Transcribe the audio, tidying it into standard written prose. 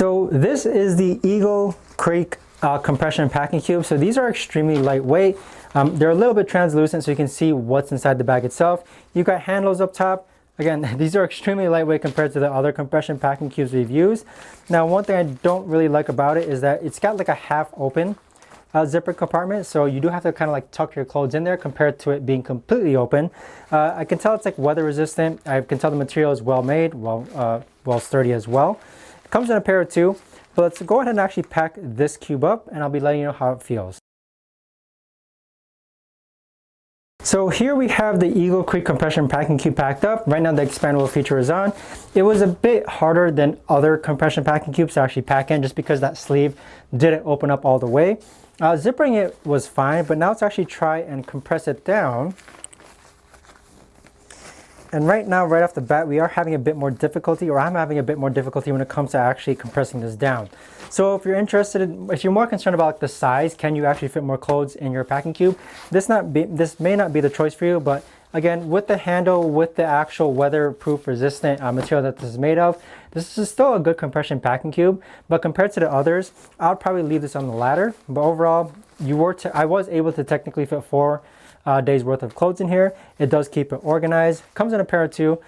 So this is the Eagle Creek compression packing cube. So these are extremely lightweight. They're a little bit translucent so you can see what's inside the bag itself. You've got handles up top. Again, these are extremely lightweight compared to the other compression packing cubes we've used. Now, one thing I don't really like about it is that it's got like a half open zipper compartment, so you do have to kind of like tuck your clothes in there compared to it being completely open. I can tell it's like weather resistant. I can tell the material is well made, well sturdy as well. It comes in a pair of two, but let's go ahead and actually pack this cube up and I'll be letting you know how it feels. So here we have the Eagle Creek compression packing cube packed up. Right now the expandable feature is on. It was a bit harder than other compression packing cubes to actually pack in just because that sleeve didn't open up all the way. Zippering it was fine, but now let's actually try and compress it down. And right now, right off the bat, we are having a bit more difficulty, or I'm having a bit more difficulty when it comes to actually compressing this down. So if you're interested in, if you're more concerned about the size, can you actually fit more clothes in your packing cube? This may not be the choice for you, but again, with the handle, with the actual weatherproof resistant material that this is made of, this is still a good compression packing cube, but compared to the others, I would probably leave this on the ladder. But overall, I was able to technically fit 4 days worth of clothes in here. It does keep it organized. Comes in a pair of two.